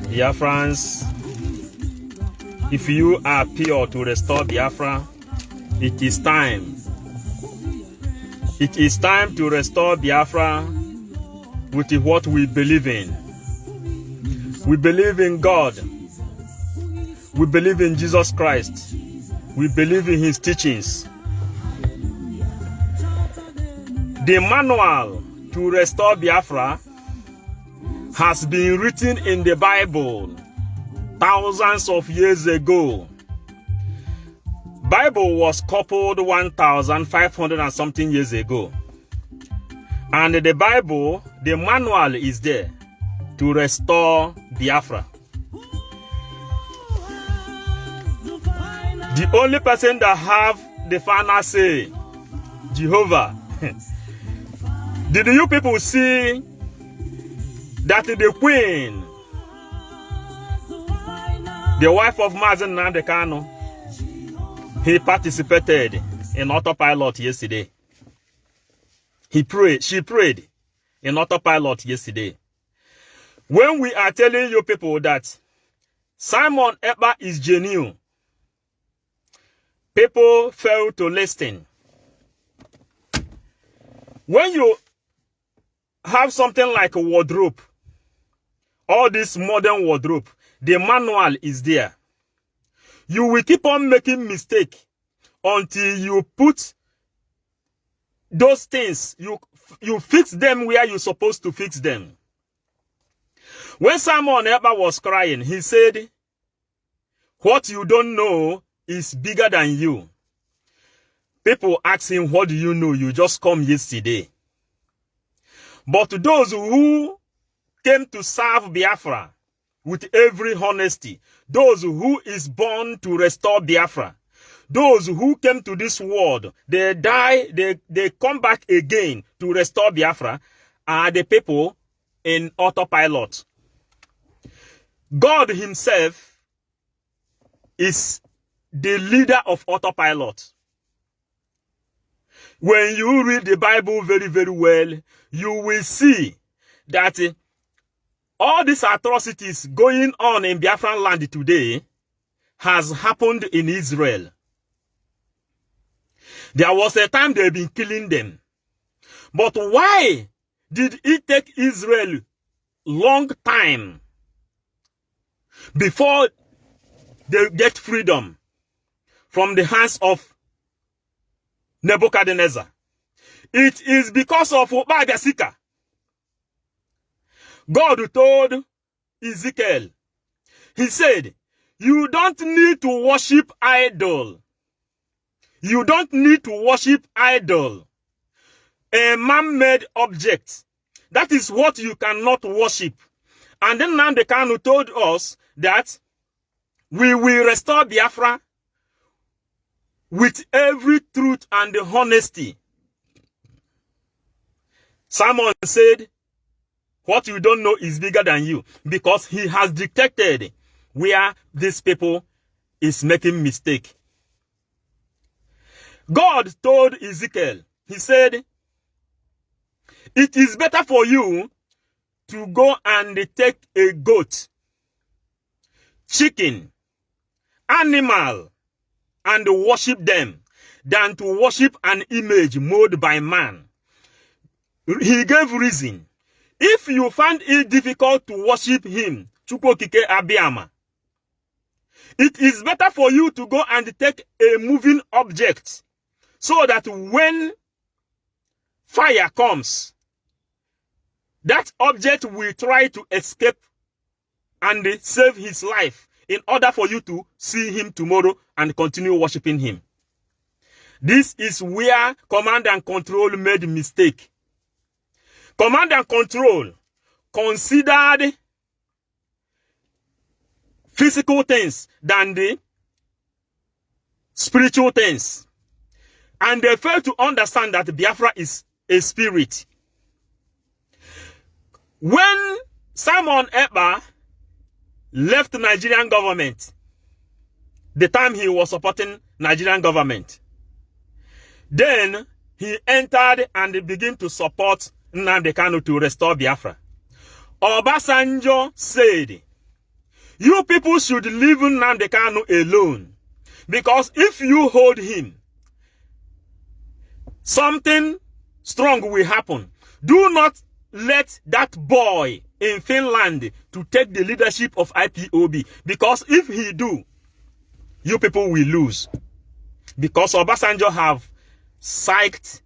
Biafrans, if you are pure to restore Biafra, it is time. It is time to restore Biafra with what we believe in. We believe in God. We believe in Jesus Christ. We believe in his teachings. The manual to restore Biafra has been written in the Bible thousands of years ago. Bible was coupled 1,500 and something years ago. And the Bible, the manual is there to restore Biafra. The only person that have the final say, Jehovah. Did you people see that the queen, the wife of Mazen Nandekano, he participated in autopilot yesterday? She prayed in autopilot yesterday. When we are telling you people that Simon Ekpa is genuine, people fail to listen. When you have something like a wardrobe, all this modern wardrobe, the manual is there. You will keep on making mistakes until you put those things, you fix them where you're supposed to fix them. When Simon Ekpa was crying, he said, what you don't know is bigger than you. People ask him, what do you know? You just come yesterday. But those who came to serve Biafra with every honesty, those who is born to restore Biafra, those who came to this world, they die, they come back again to restore Biafra, are the people in autopilot. God himself is the leader of autopilot. When you read the Bible very, very well, you will see that all these atrocities going on in Biafran land today has happened in Israel. There was a time they've been killing them. But why did it take Israel long time before they get freedom from the hands of Nebuchadnezzar? It is because of Obagasika. God told Ezekiel, he said, you don't need to worship idol. You don't need to worship idol. A man-made object. That is what you cannot worship. And then Nandekanu told us that we will restore Biafra with every truth and honesty. Simon said, what you don't know is bigger than you, because he has detected where these people is making mistake. God told Ezekiel, he said, it is better for you to go and take a goat, chicken, animal, and worship them than to worship an image made by man. He gave reason. If you find it difficult to worship him, Chukwu, okike, abiama, it is better for you to go and take a moving object, so that when fire comes, that object will try to escape and save his life in order for you to see him tomorrow and continue worshiping him. This is where command and control made mistake. Command and control considered physical things than the spiritual things. And they failed to understand that Biafra is a spirit. When Simon Ekpa left the Nigerian government, the time he was supporting Nigerian government, Then he entered and began to support Nnamdi Kanu to restore Biafra. Obasanjo said, you people should leave Nnamdi Kanu alone, because if you hold him, something strong will happen. Do not let that boy in Finland to take the leadership of IPOB, because if he do, you people will lose. Because Obasanjo have psyched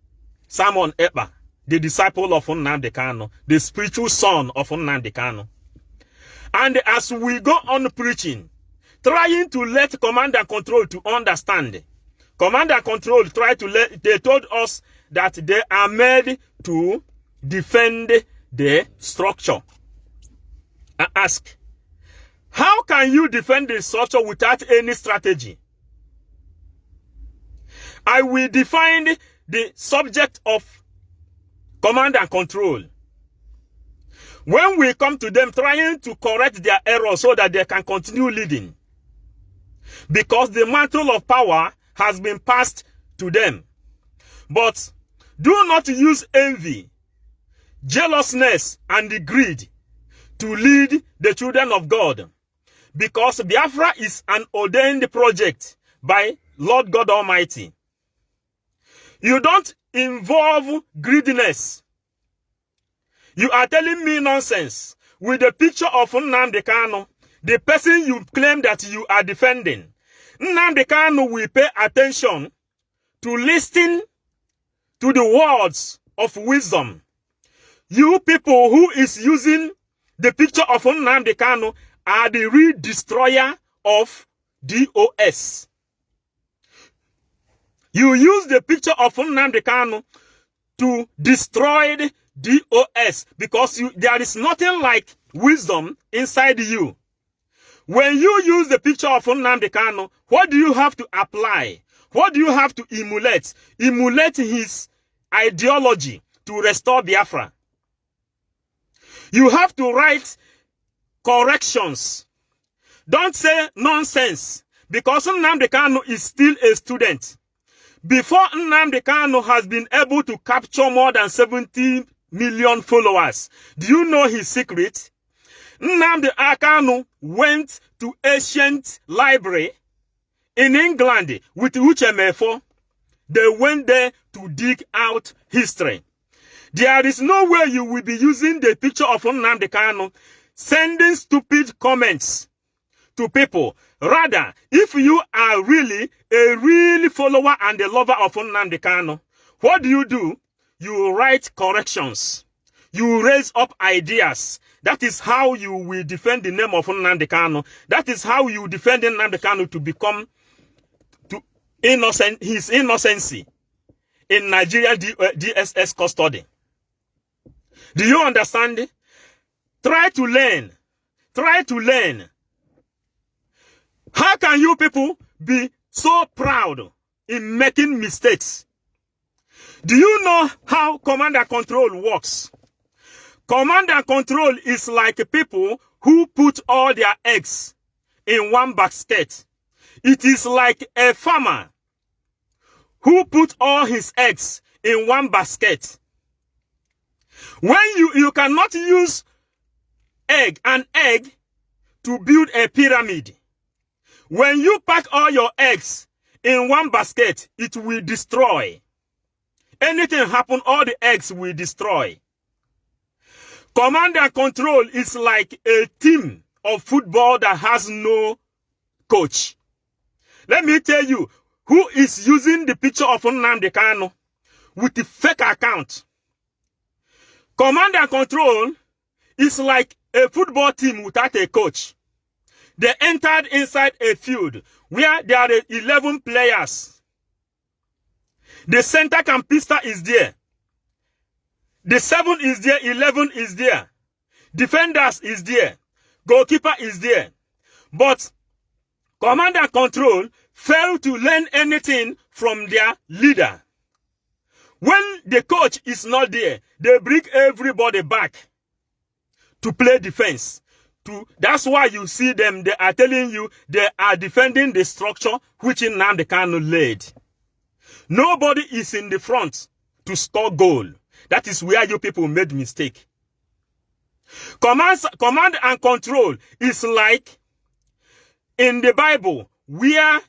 Simon Ekpa, the disciple of Nnamdi Kanu, the spiritual son of Nnamdi Kanu. And as we go on preaching, trying to let command and control to understand, command and control they told us that they are made to defend the structure. I ask, how can you defend the structure without any strategy? I will define the subject of command and control. When we come to them trying to correct their errors so that they can continue leading, because the mantle of power has been passed to them. But do not use envy, jealousness, and greed to lead the children of God, because Biafra is an ordained project by Lord God Almighty. You don't involve greediness. You are telling me nonsense with the picture of Nnamdi Kanu, the person you claim that you are defending. Nnamdi Kanu will pay attention to listen to the words of wisdom. You people who is using the picture of Nnamdi Kanu are the real destroyer of DOS. You use the picture of Nnamdi Kanu to destroy DOS, because there is nothing like wisdom inside you. When you use the picture of Nnamdi Kanu, what do you have to apply? What do you have to emulate? Emulate his ideology to restore Biafra. You have to write corrections. Don't say nonsense, because Nnamdi Kanu is still a student. Before Nnamdi Kanu has been able to capture more than 70 million followers, do you know his secret? Nnamdi Kanu went to ancient library in England with Uchemefo. They went there to dig out history. There is no way you will be using the picture of Nnamdi Kanu sending stupid comments to people. Rather, if you are really a real follower and a lover of Nnamdi Kanu, what do? You write corrections. You raise up ideas. That is how you will defend the name of Nnamdi Kanu. That is how you defend Nnamdi Kanu to become his innocency in Nigeria DSS custody. Do you understand? Try to learn. Try to learn. How can you people be so proud in making mistakes? Do you know how command and control works? Command and control is like people who put all their eggs in one basket. It is like a farmer who put all his eggs in one basket. When you cannot use an egg to build a pyramid. When you pack all your eggs in one basket, it will destroy. Anything happen, all the eggs will destroy. Command and control is like a team of football that has no coach. Let me tell you who is using the picture of Nnamdi Kanu with the fake account. Command and control is like a football team without a coach. They entered inside a field where there are 11 players. The center campista is there. The 7 is there, 11 is there. Defenders is there. Goalkeeper is there. But command and control fail to learn anything from their leader. When the coach is not there, they bring everybody back to play defense. That's why you see them, they are telling you they are defending the structure which Nnamdi Kanu laid. Nobody is in the front to score goal. That is where you people made mistake. Command and control is like in the Bible where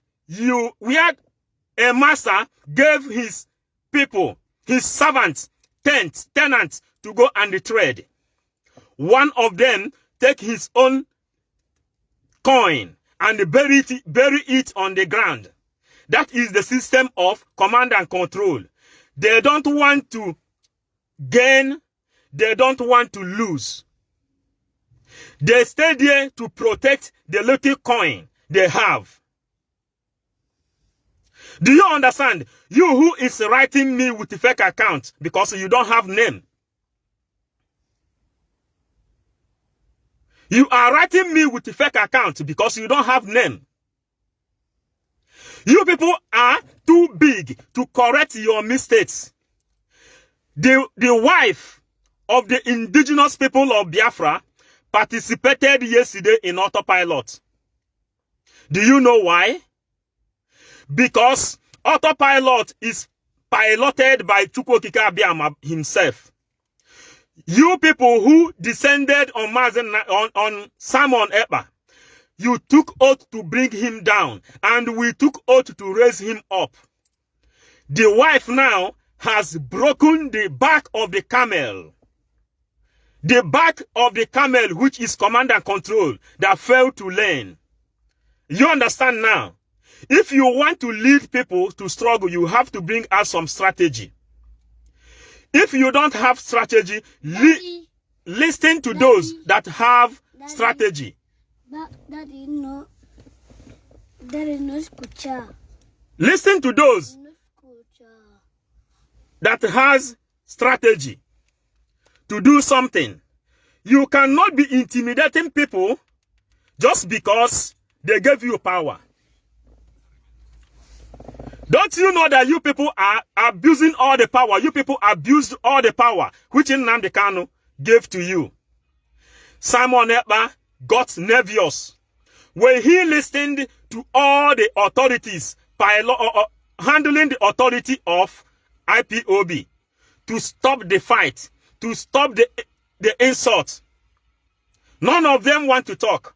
a master gave his people, his servants, tenants to go and trade. One of them take his own coin and bury it on the ground. That is the system of command and control. They don't want to gain. They don't want to lose. They stay there to protect the little coin they have. Do you understand? You who is writing me with a fake account because you don't have name. You are writing me with a fake account because you don't have name. You people are too big to correct your mistakes. The wife of the indigenous people of Biafra participated yesterday in autopilot. Do you know why? Because autopilot is piloted by Chukwu abiama himself. You people who descended on Simon Ekpa, you took oath to bring him down, and we took oath to raise him up. The wife now has broken the back of the camel. The back of the camel, which is command and control, that failed to learn. You understand now? If you want to lead people to struggle, you have to bring out some strategy. If you don't have strategy, listen to those that have strategy. Daddy, no. There is no scripture. Listen to those that has strategy to do something. You cannot be intimidating people just because they gave you power. Don't you know that you people are abusing all the power? You people abused all the power which Nnamdi Kanu gave to you. Simon Ekpa got nervous when he listened to all the authorities handling the authority of IPOB to stop the fight, to stop the insult. None of them want to talk.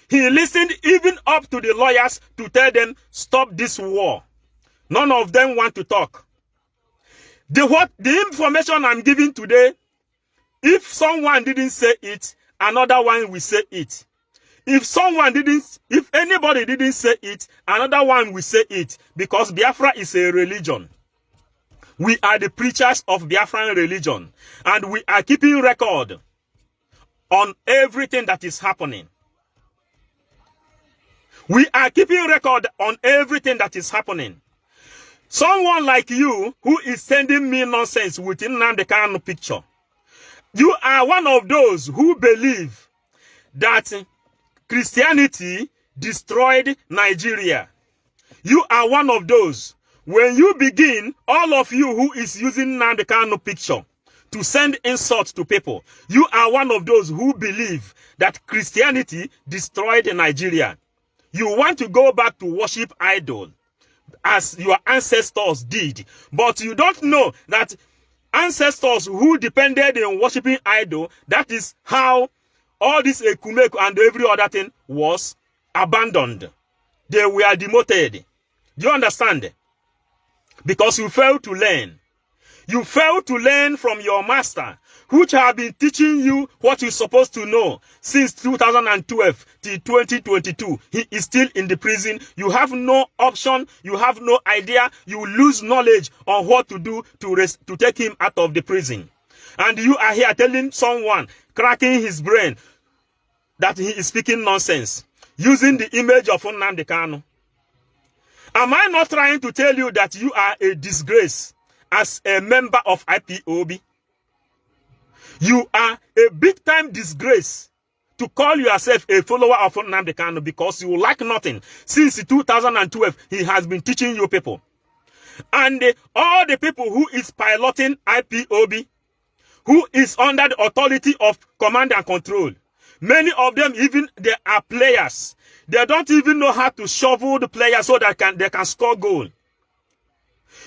He listened even up to the lawyers to tell them, stop this war. None of them want to talk. The information I'm giving today, if someone didn't say it, another one will say it. If anybody didn't say it, another one will say it, because Biafra is a religion. We are the preachers of Biafran religion, and we are keeping record on everything that is happening. We are keeping record on everything that is happening. Someone like you who is sending me nonsense with Nnamdi Kanu picture, you are one of those who believe that Christianity destroyed Nigeria. You are one of those. When you begin, all of you who is using Nnamdi Kanu picture to send insults to people, you are one of those who believe that Christianity destroyed Nigeria. You want to go back to worship idol as your ancestors did, but you don't know that ancestors who depended on worshiping idol, that is how all this Ekumeku and every other thing was abandoned. They were demoted. Do you understand? Because you failed to learn. You failed to learn from your master, which have been teaching you what you're supposed to know since 2012 till 2022. He is still in the prison. You have no option. You have no idea. You lose knowledge on what to do to take him out of the prison. And you are here telling someone, cracking his brain, that he is speaking nonsense, using the image of Nnamdi Kanu. Am I not trying to tell you that you are a disgrace as a member of IPOB? You are a big-time disgrace to call yourself a follower of Nnamdi Kanu because you lack nothing. Since 2012, he has been teaching you people. And all the people who is piloting IPOB, who is under the authority of command and control, many of them even, they are players. They don't even know how to shovel the players so that they can score goal.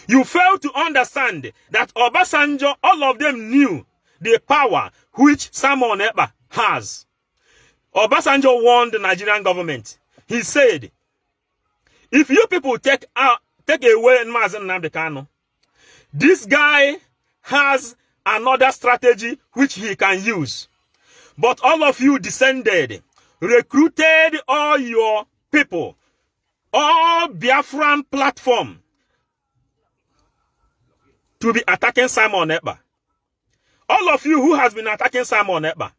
You fail to understand that Obasanjo, all of them knew the power which Simon Ekpa has. Obasanjo warned the Nigerian government. He said, if you people take away Mazen Nnamdi Kanu, this guy has another strategy which he can use. But all of you descended, recruited all your people, all Biafran platform to be attacking Simon Ekpa. All of you who has been attacking Simon Ekpa,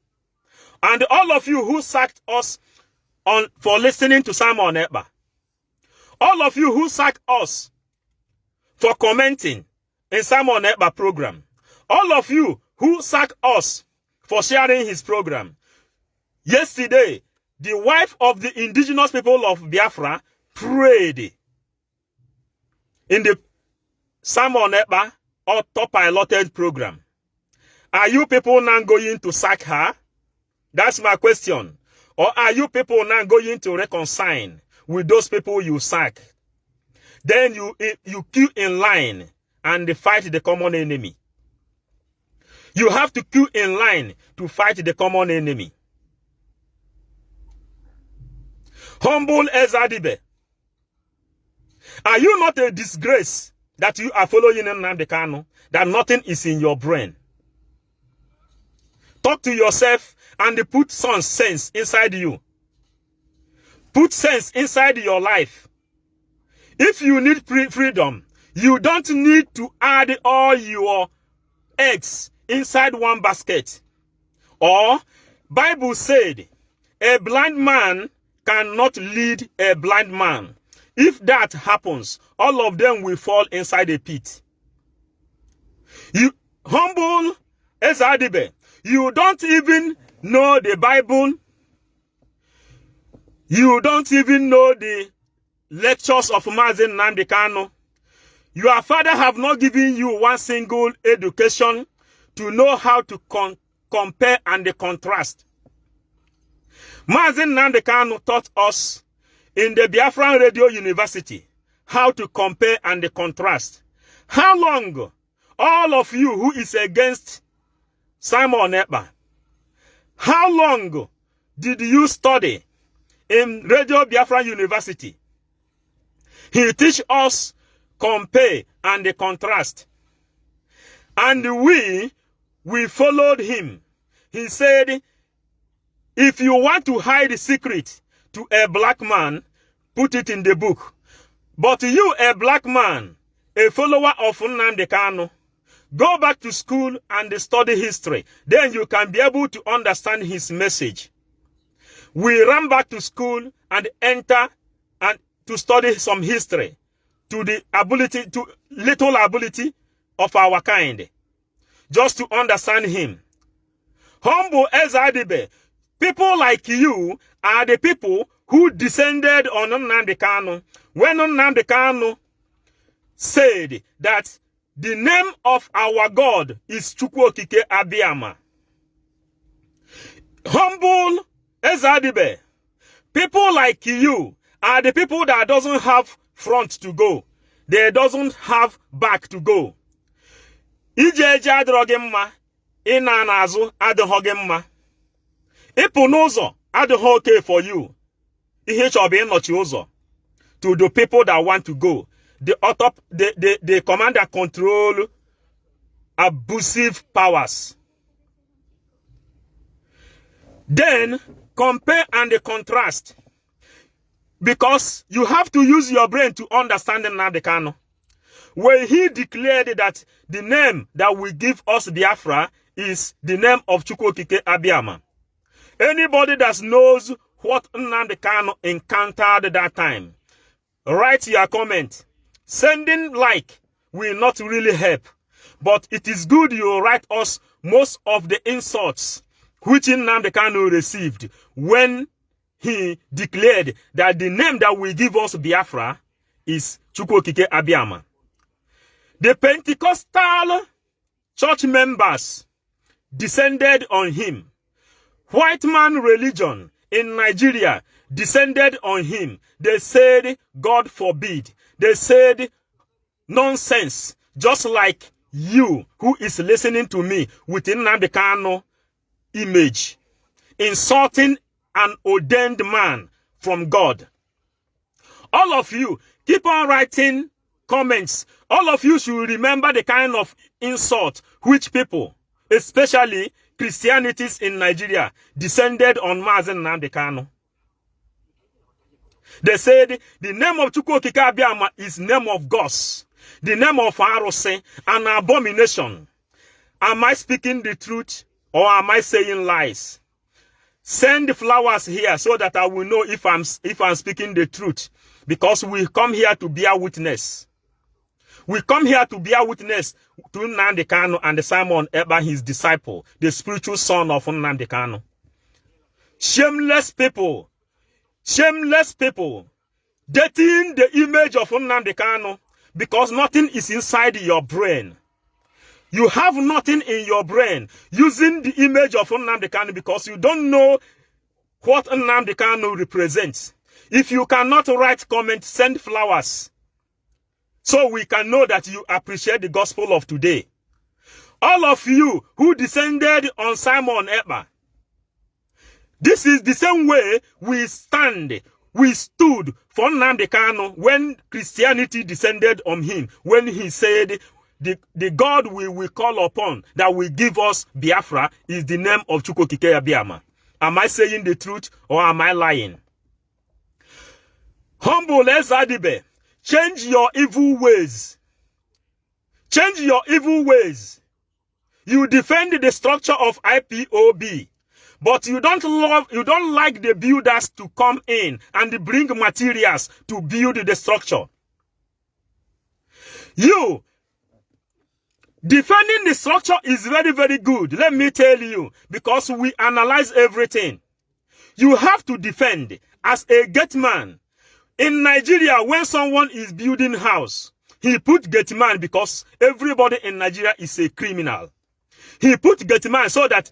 and all of you who sacked us for listening to Simon Ekpa, all of you who sacked us for commenting in Simon Ekpa program, all of you who sacked us for sharing his program. Yesterday, the wife of the indigenous people of Biafra prayed in the Simon Ekpa autopiloted program. Are you people now going to sack her? That's my question. Or are you people now going to reconcile with those people you sack? Then you queue in line and fight the common enemy. You have to queue in line to fight the common enemy. Humble Ezadibe, are you not a disgrace that you are following Nnamdi Kanu, that nothing is in your brain? Talk to yourself and put some sense inside you. Put sense inside your life. If you need freedom, you don't need to add all your eggs inside one basket. Or, Bible said, a blind man cannot lead a blind man. If that happens, all of them will fall inside a pit. You humble Ezadibe, you don't even know the Bible. You don't even know the lectures of Mazen Nnamdi Kanu. Your father have not given you one single education to know how to compare and contrast. Mazen Nnamdi Kanu taught us in the Biafran Radio University how to compare and contrast. How long, all of you who is against Simon Ekpa, how long did you study in Radio Biafran University? He teach us compare and contrast. And we followed him. He said, if you want to hide the secret to a black man, put it in the book. But you, a black man, a follower of Nnamdi Kanu, go back to school and study history. Then you can be able to understand his message. We ran back to school and enter and to study some history to the ability, to little ability of our kind, just to understand him. Humble Ezadibe, people like you are the people who descended on Nnamdi Kanu when Nnamdi Kanu said that the name of our God is Chukwu, okike, abiama. Humble Ezadibe, people like you are the people that doesn't have front to go. They doesn't have back to go. Ijeje adịghị mma, ịna n'azụ adịghị mma. Ịpụ n'ụzọ adịghị okay for you. Ihe chọrọ bụ ịnọchi ụzọ to the people that want to go. The command and control abusive powers. Then compare and contrast. Because you have to use your brain to understand Nnamdi Kanu. When he declared that the name that will give us Biafra is the name of Chukwu, okike, abiama. Anybody that knows what Nnamdi Kanu encountered that time, write your comment. Sending like will not really help. But it is good you write us most of the insults which Nnamdi Kanu received when he declared that the name that will give us Biafra is Chukwu, okike, abiama. The Pentecostal church members descended on him. White man religion in Nigeria descended on him. They said, God forbid. They said, nonsense, just like you who is listening to me with Nnamdi Kanu image, insulting an ordained man from God. All of you, keep on writing comments. All of you should remember the kind of insult which people, especially Christianities in Nigeria, descended on Mazi Nnamdi Kanu. They said the name of Chukwu okike abiama is name of gods, the name of Arose, an abomination. Am I speaking the truth or am I saying lies? Send the flowers here so that I will know if I'm speaking the truth, because we come here to bear witness. We come here to bear witness to Nnamdi Kanu and Simon Ekpa, his disciple, the spiritual son of Nnamdi Kanu. Shameless people, dating the image of Nnamdi Kanu because nothing is inside your brain. You have nothing in your brain using the image of Nnamdi Kanu because you don't know what Nnamdi Kanu represents. If you cannot write comments, send flowers so we can know that you appreciate the gospel of today. All of you who descended on Simon Ekpa, this is the same way we stood for Nnamdi Kanu when Christianity descended on him, when he said, the God we will call upon that will give us Biafra is the name of Chukwu okike abiama. Am I saying the truth or am I lying? Humble Ezadibe, change your evil ways. Change your evil ways. You defend the structure of IPOB, but you don't like the builders to come in and bring materials to build the structure. You defending the structure is very, very good. Let me tell you, because we analyze everything. You have to defend as a gate man. In Nigeria, when someone is building house, he put gate man because everybody in Nigeria is a criminal. He put gate man so that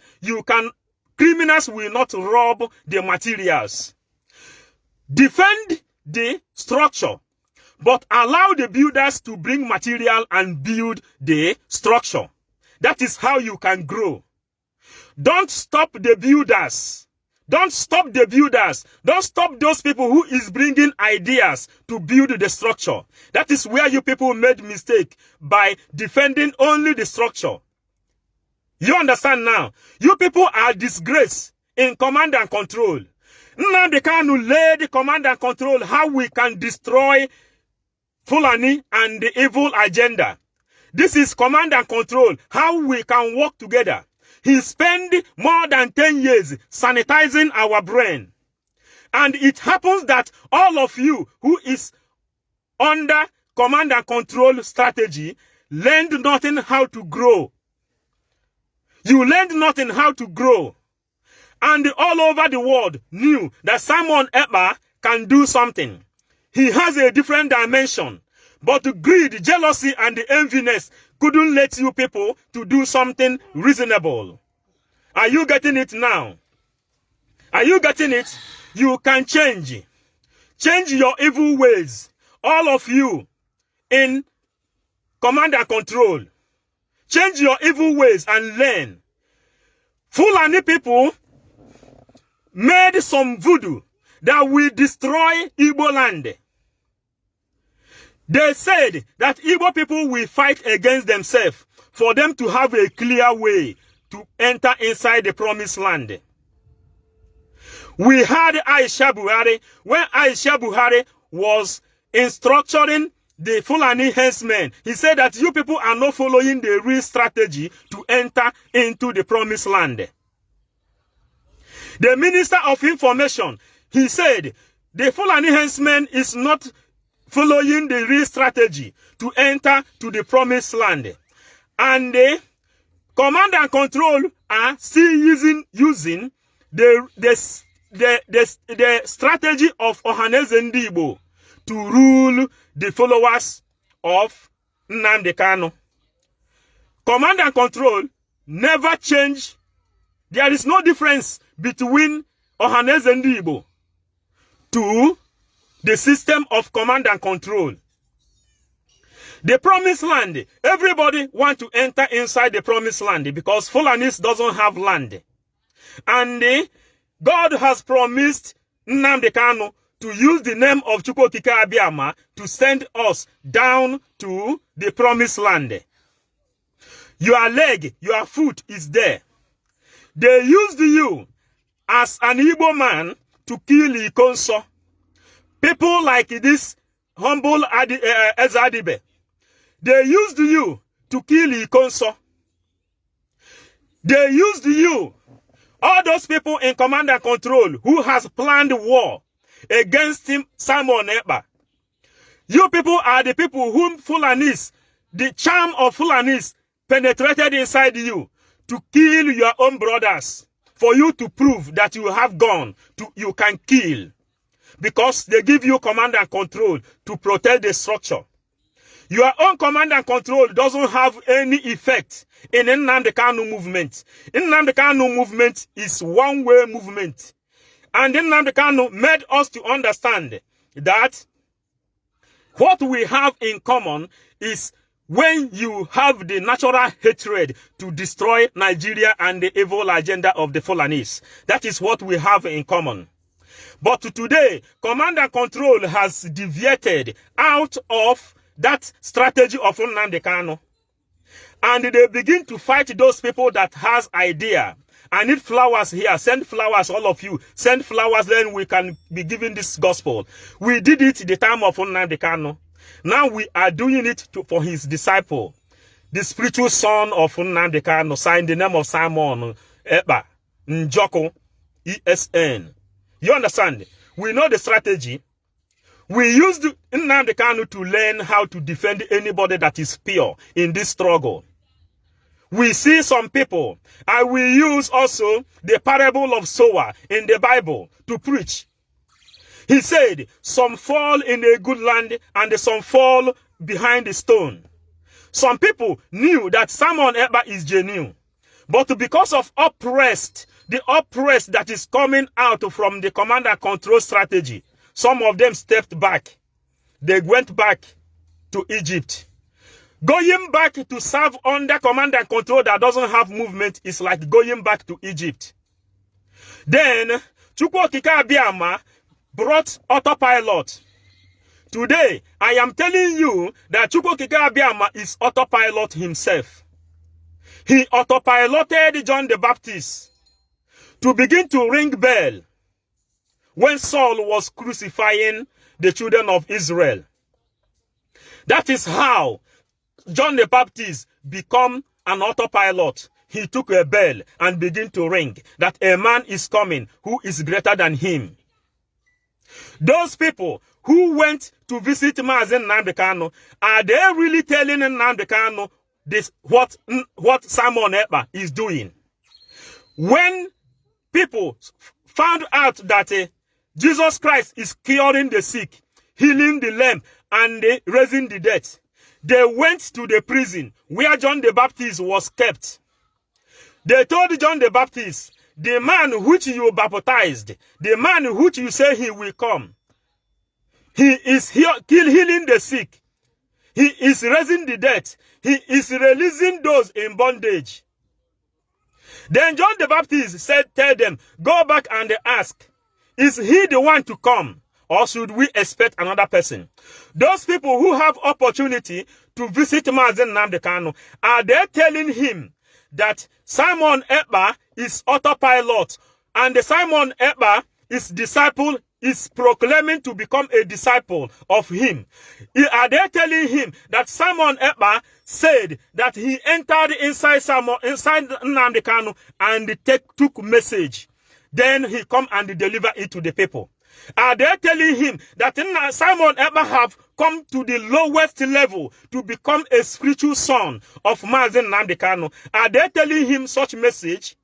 criminals will not rob the materials. Defend the structure, but allow the builders to bring material and build the structure. That is how you can grow. Don't stop the builders. Don't stop the builders. Don't stop those people who is bringing ideas to build the structure. That is where you people made mistake by defending only the structure. You understand now? You people are disgraced in command and control. Nnamdi Kanu led command and control how we can destroy Fulani and the evil agenda. This is command and control, how we can work together. He spent more than 10 years sanitizing our brain. And it happens that all of you who is under command and control strategy learned nothing how to grow. You learned nothing how to grow. And all over the world knew that Simon Ekpa can do something. He has a different dimension. But greed, jealousy, and the enviness couldn't let you people to do something reasonable. Are you getting it now? Are you getting it? You can change. Change your evil ways. All of you in command and control. Change your evil ways and learn. Fulani people made some voodoo that will destroy Igbo land. They said that Igbo people will fight against themselves for them to have a clear way to enter inside the promised land. We had Aisha Buhari when Aisha Buhari was instructing the Fulani henchmen. He said that you people are not following the real strategy to enter into the promised land. The Minister of Information, he said the Fulani henchmen is not following the real strategy to enter to the promised land. And the command and control are still using the strategy of Ohaneze Ndigbo to rule the followers of Nnamdi Kanu. Command and control never change. There is no difference between Ohaneze Ndigbo to the system of command and control. The promised land, everybody want to enter inside the promised land because Fulanis doesn't have land. And God has promised Nnamdi Kanu to use the name of Chukwu, okike, abiama to send us down to the promised land. Your leg, your foot is there. They used you as an Igbo man to kill Ikonso. People like this humble Ezadibe. They used you to kill Ikonso. They used you, all those people in command and control who has planned war against him, Simon Ekpa. You people are the people whom Fulanis, the charm of Fulanis, penetrated inside you to kill your own brothers, for you to prove that you have gone, you can kill. Because they give you command and control to protect the structure. Your own command and control doesn't have any effect in Nnamdi Kanu movement. Nnamdi Kanu movement is one-way movement. And Nnamdi Kanu made us to understand that what we have in common is when you have the natural hatred to destroy Nigeria and the evil agenda of the Fulanis. That is what we have in common. But today, command and control has deviated out of that strategy of Nnamdi Kanu. And they begin to fight those people that has idea. I need flowers here. Send flowers, all of you. Send flowers, then we can be given this gospel. We did it the time of Nnamdi Kanu. Now we are doing it for his disciple, the spiritual son of Nnamdi Kanu, signed the name of Simon Ekpa, Njoko, ESN. You understand? We know the strategy. We used Nnamdi Kanu to learn how to defend anybody that is pure in this struggle. We see some people, and we use also the parable of sower in the Bible to preach. He said, some fall in a good land and some fall behind the stone. Some people knew that Simon Ekpa is genuine. But because of the oppressed that is coming out from the command and control strategy, some of them stepped back. They went back to Egypt. Going back to serve under command and control that doesn't have movement is like going back to Egypt. Then, Chukwu, okike, abiama brought autopilot. Today, I am telling you that Chukwu, okike, abiama is autopilot himself. He autopiloted John the Baptist to begin to ring bell when Saul was crucifying the children of Israel. That is how John the Baptist became an autopilot. He took a bell and began to ring that a man is coming who is greater than him. Those people who went to visit Mazen Nnamdi Kanu, are they really telling Nnamdi Kanu this, what Simon Ekpa is doing? When people found out that Jesus Christ is curing the sick, healing the lame, and raising the dead, they went to the prison where John the Baptist was kept. They told John the Baptist, the man which you baptized, the man which you say he will come, he is healing the sick, he is raising the dead, he is releasing those in bondage. Then John the Baptist tell them, go back and ask, is he the one to come? Or should we expect another person? Those people who have opportunity to visit Mazen Nnamdi Kanu, are they telling him that Simon Ekpa is autopilot and the Simon Ekpa is disciple, is proclaiming to become a disciple of him? Are they telling him that Simon Ekpa said that he entered inside Nnamdi Kanu and took message? Then he come and deliver it to the people. Are they telling him that Simon Ekpa have come to the lowest level to become a spiritual son of Mazen Nnamdi Kanu? Are they telling him such message?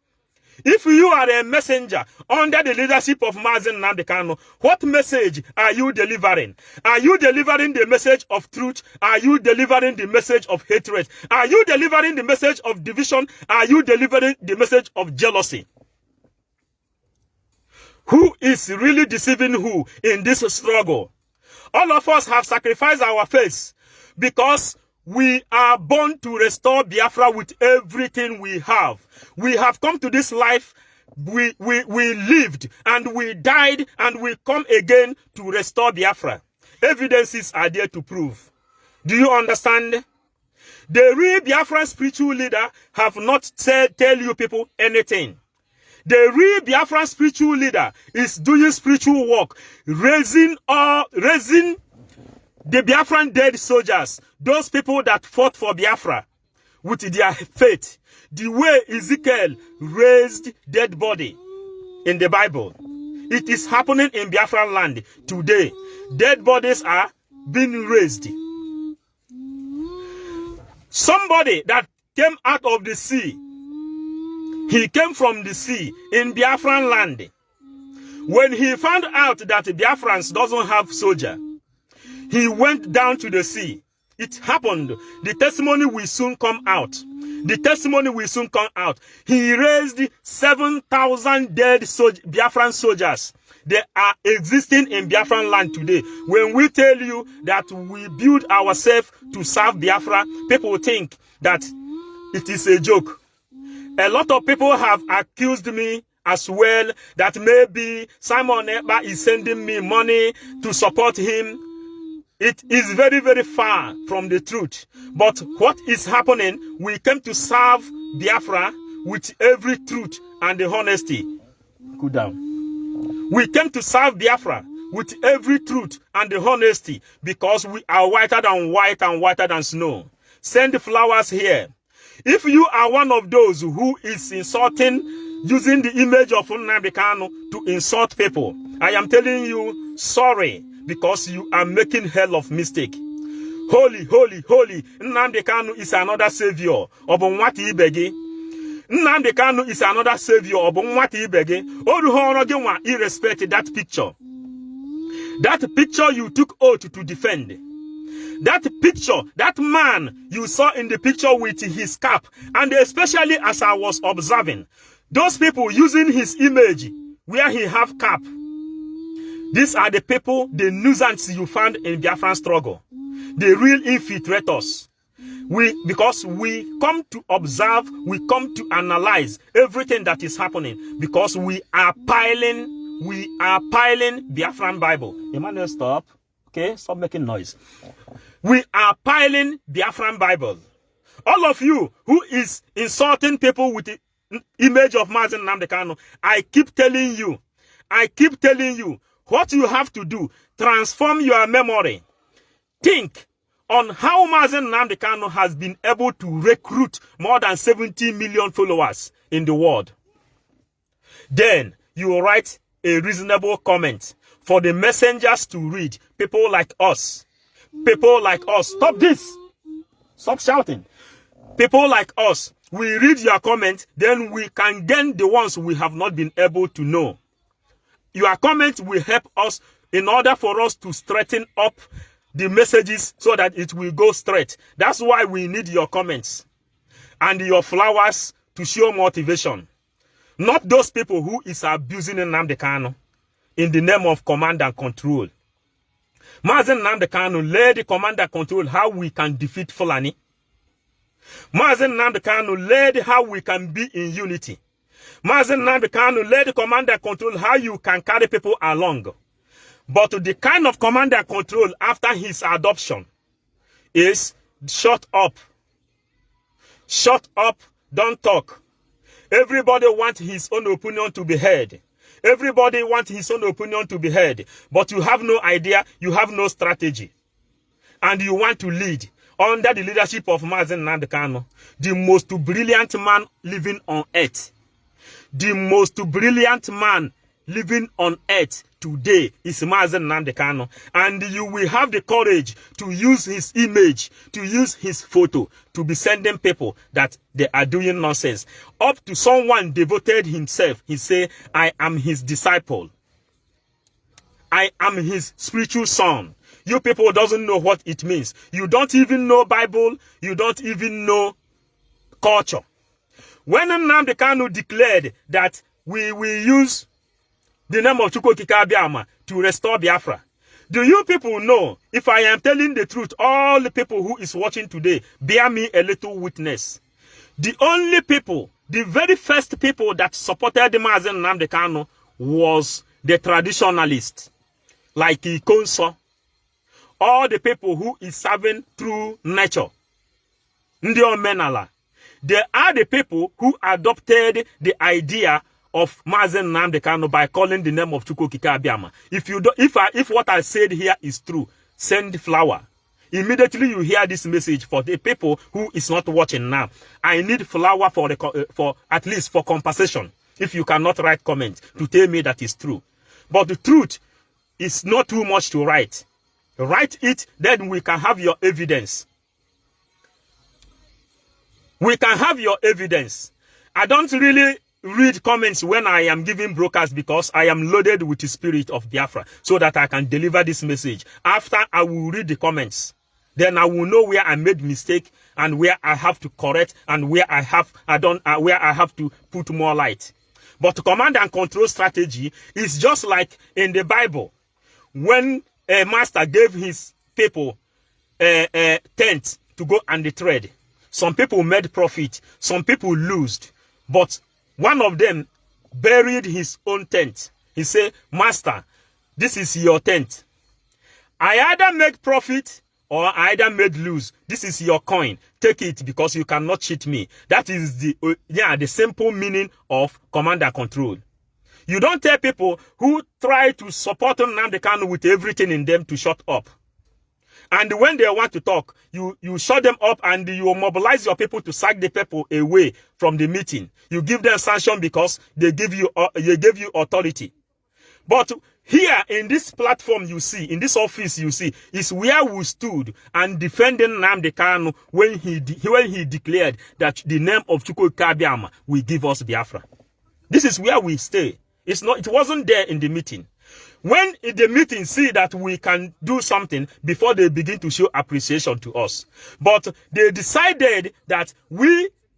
If you are a messenger under the leadership of Mazen Nnamdi Kanu, what message are you delivering? Are you delivering the message of truth? Are you delivering the message of hatred? Are you delivering the message of division? Are you delivering the message of jealousy? Who is really deceiving who in this struggle? All of us have sacrificed our faith because we are born to restore Biafra with everything we have. We have come to this life, we lived, and we died, and we come again to restore Biafra. Evidences are there to prove. Do you understand? The real Biafran spiritual leader have not tell you people anything. The real Biafran spiritual leader is doing spiritual work, raising the Biafran dead soldiers, those people that fought for Biafra with their faith. The way Ezekiel raised dead body in the Bible. It is happening in Biafran land today. Dead bodies are being raised. Somebody that came out of the sea, he came from the sea in Biafran land. When he found out that Biafrans doesn't have soldier, he went down to the sea. It happened. The testimony will soon come out. The testimony will soon come out. He raised 7,000 dead Biafran soldiers. They are existing in Biafran land today. When we tell you that we build ourselves to serve Biafra, people think that it is a joke. A lot of people have accused me as well that maybe Simon Ekpa is sending me money to support him. It is very, very far from the truth. But what is happening, we came to serve Biafra with every truth and the honesty. Cool down. We came to serve Biafra with every truth and the honesty because we are whiter than white and whiter than snow. Send the flowers here. If you are one of those who is insulting, using the image of Nnamdi Kanu to insult people, I am telling you, sorry, because you are making hell of mistake. Holy, holy, holy. Nnamdi Kanu is another savior. Obonwati ibegi. Nnamdi Kanu is another savior. Obonwati ibegi. Oruhorogewa irrespect that picture. That picture you took oath to defend. That picture, that man you saw in the picture with his cap, and especially as I was observing, those people using his image where he have cap, these are the people, the nuisance you found in Biafran struggle. The real infiltrators. Because we come to observe, we come to analyze everything that is happening, because we are piling Biafran Bible. Emmanuel, stop. Okay, stop making noise. We are piling Biafran Bible. All of you who is insulting people with the image of Mazen Nnamdi Kanu, I keep telling you, what you have to do, transform your memory. Think on how Mazen Nnamdi Kanu has been able to recruit more than 70 million followers in the world. Then you write a reasonable comment for the messengers to read. People like us. People like us. Stop this. Stop shouting. People like us. We read your comment, then we can gain the ones we have not been able to know. Your comment will help us in order for us to straighten up the messages so that it will go straight. That's why we need your comments and your flowers to show motivation. Not those people who is abusing Nnamdi Kanu in the name of command and control. Mazen Nnamdi Kanu led the command and control how we can defeat Fulani. Mazen Nnamdi Kanu led how we can be in unity. Mazen Nnamdi Kanu led the command and control how you can carry people along. But the kind of command and control after his adoption is shut up. Shut up, don't talk. Everybody wants his own opinion to be heard. Everybody wants his own opinion to be heard. But you have no idea, you have no strategy. And you want to lead under the leadership of Mazen Nnamdi Kanu, the most brilliant man living on earth. The most brilliant man living on earth today is Mazen Nnamdi Kanu. And you will have the courage to use his image, to use his photo, to be sending people that they are doing nonsense. Up to someone devoted himself, he say, I am his disciple. I am his spiritual son. You people doesn't know what it means. You don't even know Bible. You don't even know culture. When Nnamdi Kanu declared that we will use the name of Chukwu, okike, abiama to restore Biafra, Do you people know, if I am telling the truth, all the people who is watching today, bear me a little witness. The only people, the very first people that supported Mazen Nnamdi Kanu was the traditionalists, like Ikonso. All the people who is serving through nature. Ndi Omenala. They are the people who adopted the idea of Mazen Nnamdi Kanu by calling the name of Chukwu, okike, abiama. If what I said here is true, send flower. Immediately you hear this message for the people who is not watching now. I need flower for at least for compensation. If you cannot write comments to tell me that is true. But the truth is not too much to write. Write it, then we can have your evidence. We can have your evidence. I don't really read comments when I am giving broadcast because I am loaded with the spirit of Biafra so that I can deliver this message. After I will read the comments, then I will know where I made mistake and where I have to correct and where I have to put more light. But command and control strategy is just like in the Bible when a master gave his people a tent to go and trade. Some people made profit, some people lost, but one of them buried his own tent. He said, Master, this is your tent. I either make profit or I either made lose. This is your coin. Take it because you cannot cheat me. That is the simple meaning of command and control. You don't tell people who try to support Nnamdi Kanu with everything in them to shut up. And when they want to talk, you shut them up and you mobilize your people to sack the people away from the meeting. You give them sanction because they give you authority. But here in this platform you see, in this office you see, is where we stood and defending Nnamdi Kanu when he declared that the name of Chukwu, okike, abiama will give us Biafra. This is where we stay. It wasn't there in the meeting. When in the meeting see that we can do something before they begin to show appreciation to us. But they decided that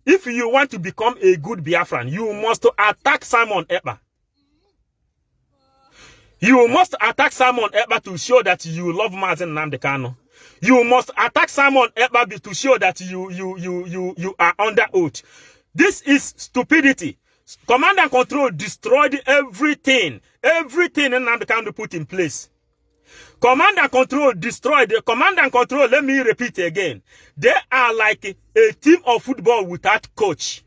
if you want to become a good Biafran, you must attack Simon Ekpa. You must attack Simon Ekpa to show that you love Mazen Nnamdi Kanu. You must attack Simon Ekpa to show that you are under oath. This is stupidity. Command and control destroyed everything Nnamdi Kanu put in place. Command and control destroyed. Command and control, let me repeat again. They are like a team of football without coach.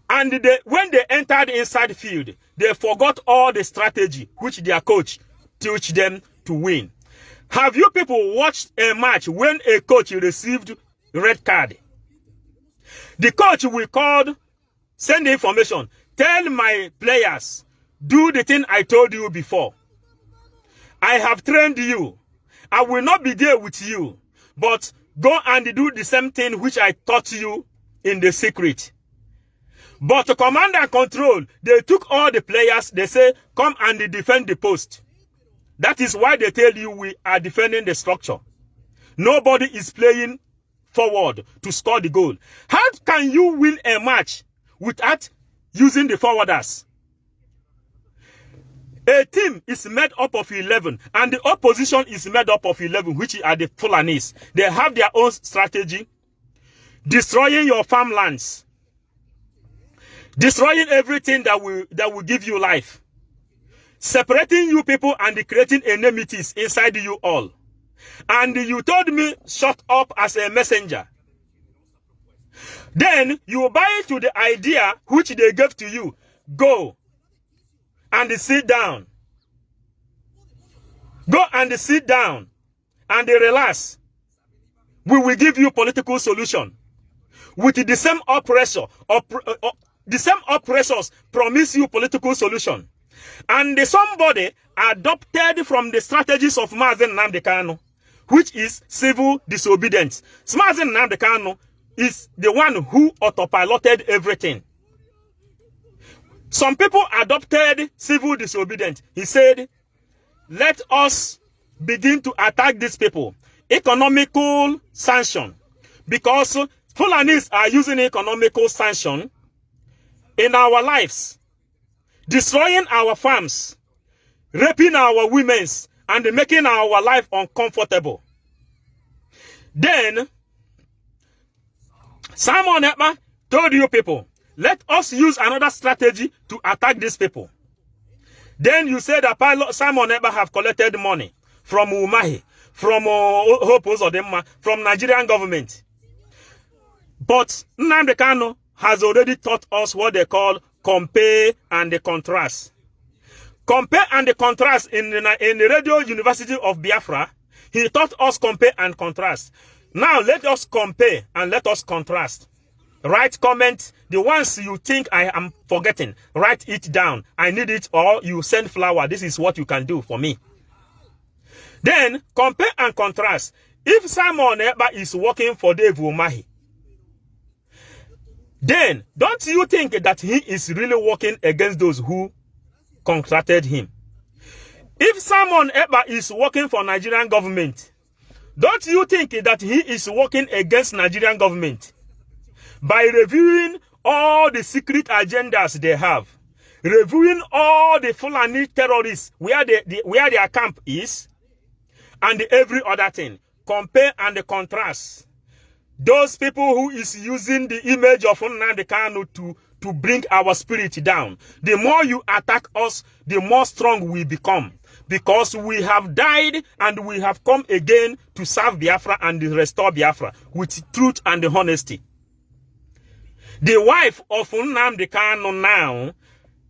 And when they entered inside the field, they forgot all the strategy which their coach teach them to win. Have you people watched a match when a coach received red card? The coach will send the information. Tell my players, do the thing I told you before. I have trained you. I will not be there with you. But go and do the same thing which I taught you in the secret. But command and control, they took all the players. They say, come and defend the post. That is why they tell you we are defending the structure. Nobody is playing forward to score the goal. How can you win a match without using the forwarders? A team is made up of 11 and the opposition is made up of 11, which are the Fulanis. They have their own strategy, destroying your farmlands, destroying everything that will give you life, separating you people and creating enmities inside you all. And you told me shut up as a messenger. Then you buy into the idea which they gave to you. Go and sit down. Go and sit down and relax. We will give you political solution. With the same oppressor, the same oppressors promise you political solution. And somebody adopted from the strategies of Mazen Nnamdi Kanu, which is civil disobedience. Mazen Nnamdi Kanu is the one who autopiloted everything. Some people adopted civil disobedience. He said, let us begin to attack these people. Economical sanction. Because Fulanis are using economical sanction in our lives. Destroying our farms. Raping our women and making our life uncomfortable. Then, Simon Ekpa told you people, let us use another strategy to attack these people. Then you say that Simon Ekpa have collected money from Umahi, from Hope Uzodimma, from Nigerian government. But Nnamdi Kanu has already taught us what they call compare and the contrast. Compare and the contrast in the Radio University of Biafra, he taught us compare and contrast. Now let us compare and let us contrast. Write comment, the ones you think I am forgetting, write it down. I need it, or you send flower. This is what you can do for me. Then compare and contrast. If Simon Ekpa is working for Dave Umahi, then don't you think that he is really working against those who contracted him? If Simon Ekpa is working for Nigerian government, don't you think that he is working against Nigerian government? By reviewing all the secret agendas they have, reviewing all the Fulani terrorists, where their camp is, and every other thing. Compare and contrast. Those people who is using the image of Nnamdi Kanu to bring our spirit down. The more you attack us, the more strong we become. Because we have died and we have come again to serve Biafra and restore Biafra with truth and honesty. The wife of Nnamdi Kanu now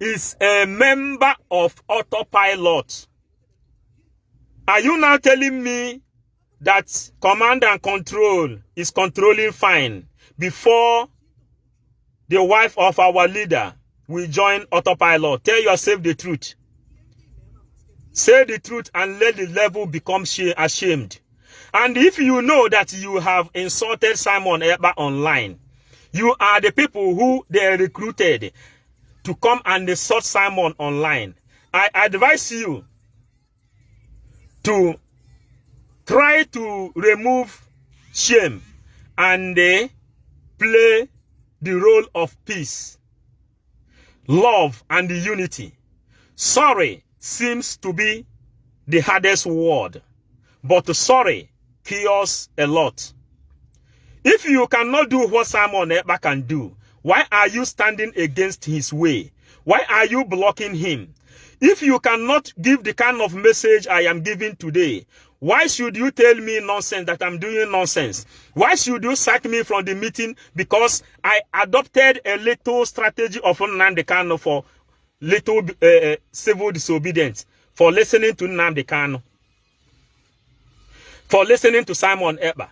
is a member of autopilot. Are you now telling me that command and control is controlling fine before the wife of our leader will join autopilot? Tell yourself the truth. Say the truth and let the level become ashamed. And if you know that you have insulted Simon Ekpa online, you are the people who they recruited to come and insult Simon online. I advise you to try to remove shame and play the role of peace, love, and unity. Sorry seems to be the hardest word, but sorry cures a lot. If you cannot do what Simon Ekpa can do, why are you standing against his way? Why are you blocking him? If you cannot give the kind of message I am giving today, why should you tell me nonsense that I'm doing nonsense? Why should you sack me from the meeting because I adopted a little strategy of Nnamdi Kanu for little civil disobedience, for listening to Nnamdi Kanu, for listening to Simon Ekpa?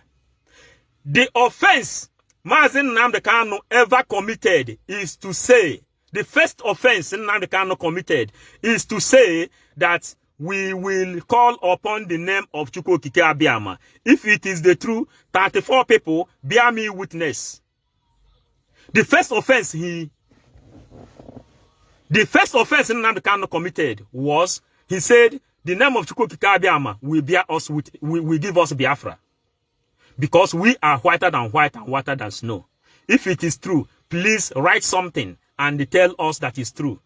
The offense Mazen Nnamdi Kanu ever committed is to say, the first offense Nnamdi Kanu committed is to say that we will call upon the name of Chukwu okike abiama. If it is the truth, 34 people bear me witness. The first offense Nnamdi Kanu committed was, he said, the name of Chukwu okike abiama will give us Biafra. Because we are whiter than white and whiter than snow. If it is true, please write something and tell us that is true.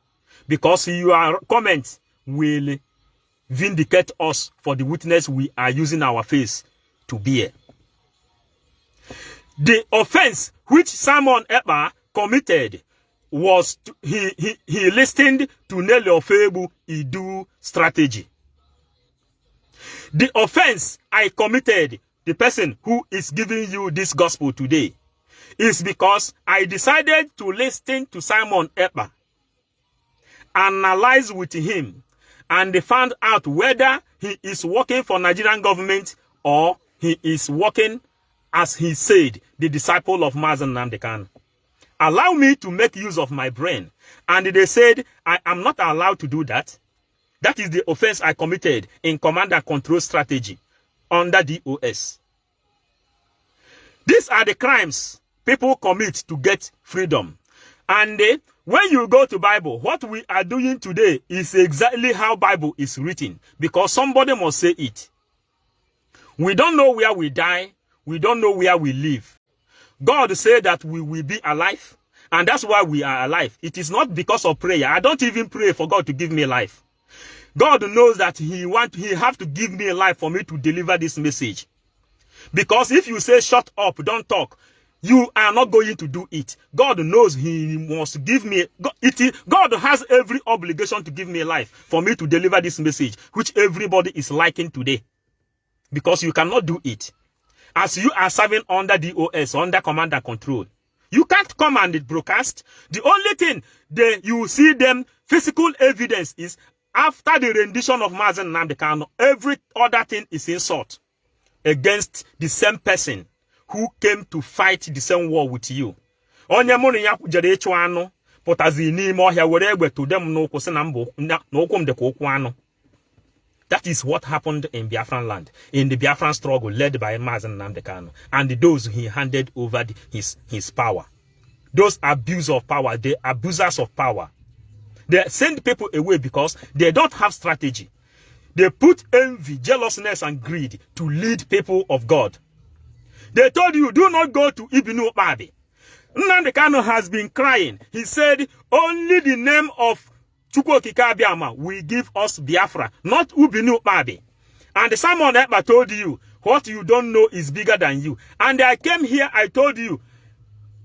Because your comments will vindicate us for the witness we are using our face to bear. The offense which Simon Ekpa committed was he listened to Nelly Ofebu Idu strategy. The offense I committed, the person who is giving you this gospel today, is because I decided to listen to Simon Ekpa, analyze with him, and found out whether he is working for Nigerian government or he is working, as he said, the disciple of Mazen Nnamdi Kanu. Allow me to make use of my brain. And they said, I am not allowed to do that. That is the offense I committed in command and control strategy under DOS. These are the crimes people commit to get freedom. And when you go to Bible, what we are doing today is exactly how Bible is written, because somebody must say it. We don't know where we die. We don't know where we live. God said that we will be alive, and that's why we are alive. It is not because of prayer. I don't even pray for God to give me life. God knows that he have to give me a life for me to deliver this message. Because if you say shut up, don't talk, you are not going to do it. God knows he must give me, God has every obligation to give me a life for me to deliver this message, which everybody is liking today. Because you cannot do it. As you are serving under DOS, under command and control, you can't come and broadcast. The only thing you see them physical evidence is after the rendition of Mazen Nnamdi Kanu, every other thing is insult against the same person who came to fight the same war with you. Onye munu ya jere ichu anu, potazi n'ime ohia were egbe to dem no kwusi na mbo na okwu mde ka okwu anu. That is what happened in Biafran land, in the Biafran struggle led by Mazen Nnamdi Kanu and those he handed over his power. Those abuse of power, the abusers of power. They send people away because they don't have strategy. They put envy, jealousness, and greed to lead people of God. They told you, do not go to Ibnu Babi. Nnamdi Kanu has been crying. He said, only the name of Chukwu abiama will give us Biafra, not Ubinu Babi. And Simon Ekpa told you, what you don't know is bigger than you. And I came here, I told you,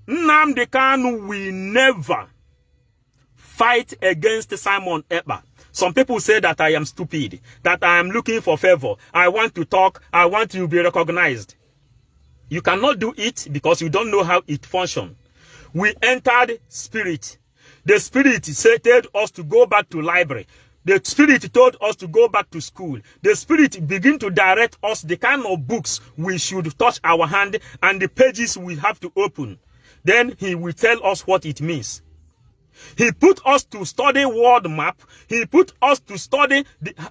Nnamdi Kanu will never fight against Simon Ekpa. Some people say that I am stupid, that I am looking for favor. I want to talk, I want to be recognized. You cannot do it because you don't know how it functions. We entered spirit. The spirit told us to go back to library. The spirit told us to go back to school. The spirit began to direct us the kind of books we should touch our hand and the pages we have to open. Then he will tell us what it means. He put us to study world map. He put us to study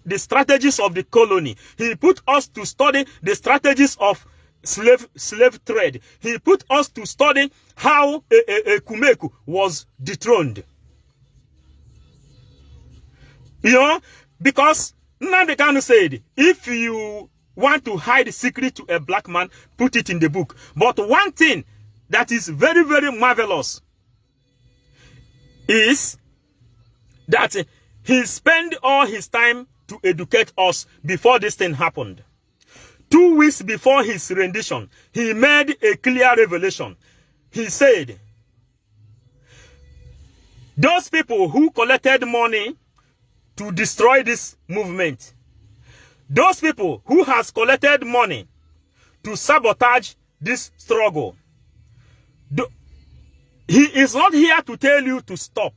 the strategies of the colony. He put us to study the strategies of slave trade. He put us to study how Kumeku was dethroned. You know, because Nnamdi Kanu said, if you want to hide the secret to a black man, put it in the book. But one thing that is very, very marvelous is that he spent all his time to educate us before this thing happened. 2 weeks before his rendition, he made a clear revelation. He said, those people who collected money to destroy this movement, those people who has collected money to sabotage this struggle, he is not here to tell you to stop.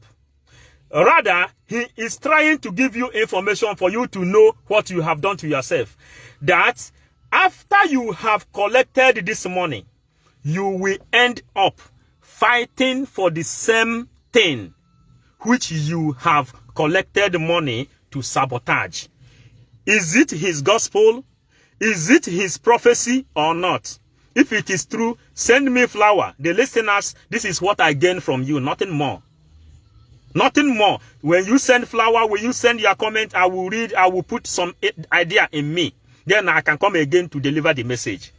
Rather, he is trying to give you information for you to know what you have done to yourself. That after you have collected this money, you will end up fighting for the same thing which you have collected money to sabotage. Is it his gospel? Is it his prophecy or not? If it is true, send me flower. The listeners, this is what I gain from you, nothing more. Nothing more. When you send flower, when you send your comment, I will read, I will put some idea in me. Then I can come again to deliver the message.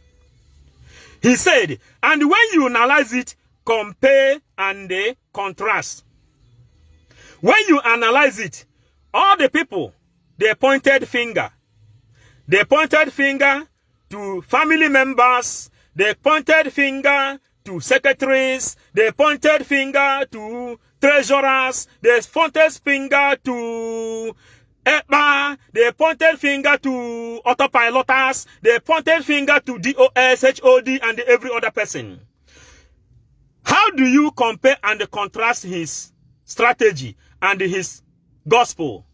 He said, and when you analyze it, compare and contrast. When you analyze it, all the people, they pointed finger. They pointed finger to family members. They pointed finger to secretaries. They pointed finger to treasurers. They pointed finger to Ekpa. They pointed finger to autopiloters. They pointed finger to DOS, HOD, and every other person. How do you compare and contrast his strategy and his gospel?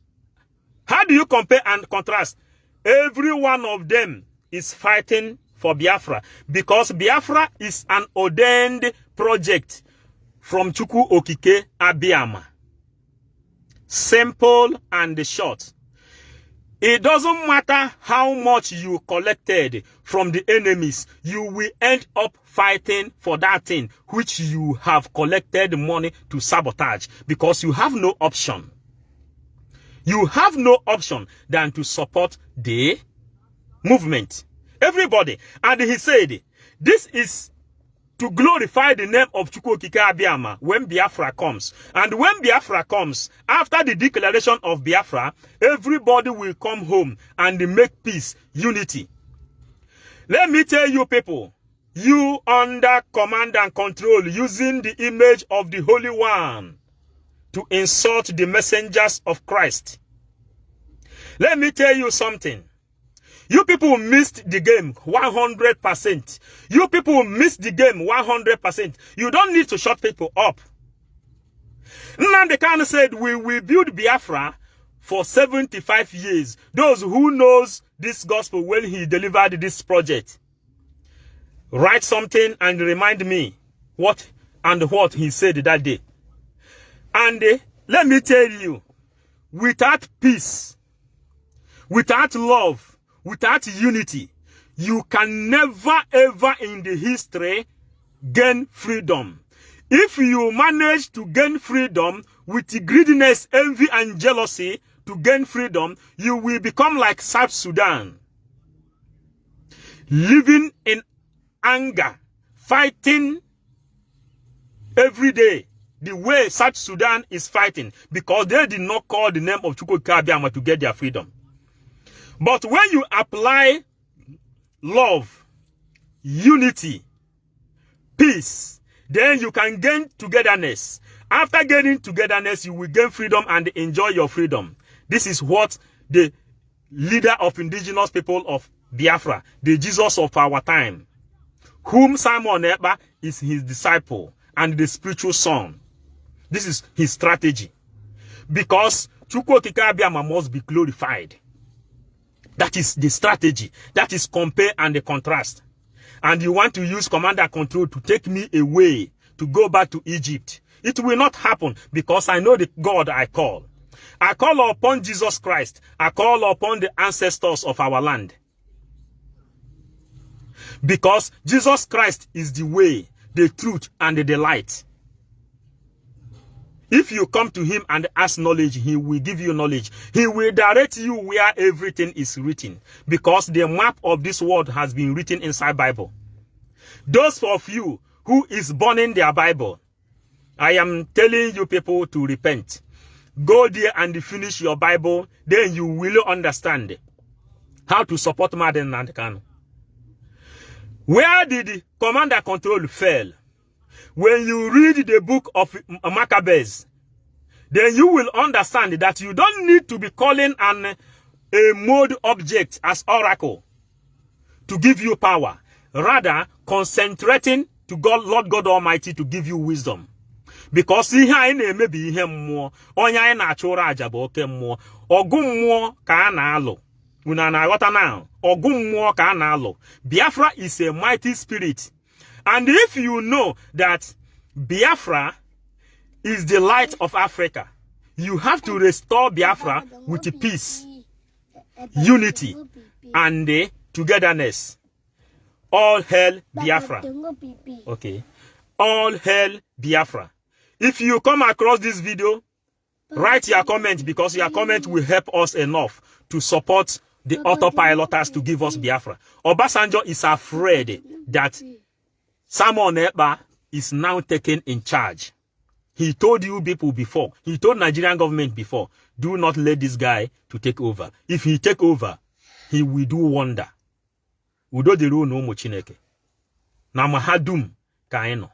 How do you compare and contrast? Every one of them is fighting for Biafra because Biafra is an ordained project from Chukwu, okike, abiama. Simple and short. It doesn't matter how much you collected from the enemies, you will end up fighting for that thing which you have collected money to sabotage because you have no option. You have no option than to support the movement. Everybody. And he said, this is to glorify the name of Chukwu okike abiama when Biafra comes. And when Biafra comes, after the declaration of Biafra, everybody will come home and make peace, unity. Let me tell you people, you under command and control using the image of the Holy One to insult the messengers of Christ. Let me tell you something. You people missed the game 100%. You people missed the game 100%. You don't need to shut people up. Nnamdi Kanu said, we will build Biafra for 75 years. Those who knows this gospel when he delivered this project, write something and remind me what he said that day. And let me tell you, without peace, without love, without unity, you can never ever in the history gain freedom. If you manage to gain freedom with greediness, envy, and jealousy to gain freedom, you will become like South Sudan. Living in anger, fighting every day, the way South Sudan is fighting, because they did not call the name of Chukwu okike abiama to get their freedom. But when you apply love, unity, peace, then you can gain togetherness. After gaining togetherness, you will gain freedom and enjoy your freedom. This is what the leader of indigenous people of Biafra, the Jesus of our time, whom Simon Ekpa is his disciple and the spiritual son. This is his strategy. Because Chukwu okike abiama must be glorified. That is the strategy. That is compare and the contrast. And you want to use command and control to take me away, to go back to Egypt. It will not happen because I know the God I call. I call upon Jesus Christ. I call upon the ancestors of our land. Because Jesus Christ is the way, the truth, and the light. If you come to him and ask knowledge, he will give you knowledge. He will direct you where everything is written. Because the map of this world has been written inside Bible. Those of you who is burning their Bible, I am telling you people to repent. Go there and finish your Bible. Then you will understand how to support Nnamdi Kanu. Where did command and control fail? When you read the book of Maccabees, then you will understand that you don't need to be calling a mode object as oracle to give you power. Rather, concentrating to God, Lord God Almighty, to give you wisdom. Because ihe may be ihe mmụọ, onye anyị na-achụrụ aja bụ oke mmụọ, ọgụ mmụọ ka a na-alụ. Una na-aghọta now, ọgụ mmụọ ka a na-alụ. Biafra is a mighty spirit. And if you know that Biafra is the light of Africa, you have to restore Biafra with peace, unity, and togetherness. All hail Biafra. Okay. All hail Biafra. If you come across this video, write your comment because your comment will help us enough to support the autopiloters to give us Biafra. Obasanjo is afraid that Simon Ekpa is now taken in charge. He told you people before, he told Nigerian government before, do not let this guy to take over. If he take over, he will do wonder. Udo diru no mo Chineke. Na mahadum ka eno.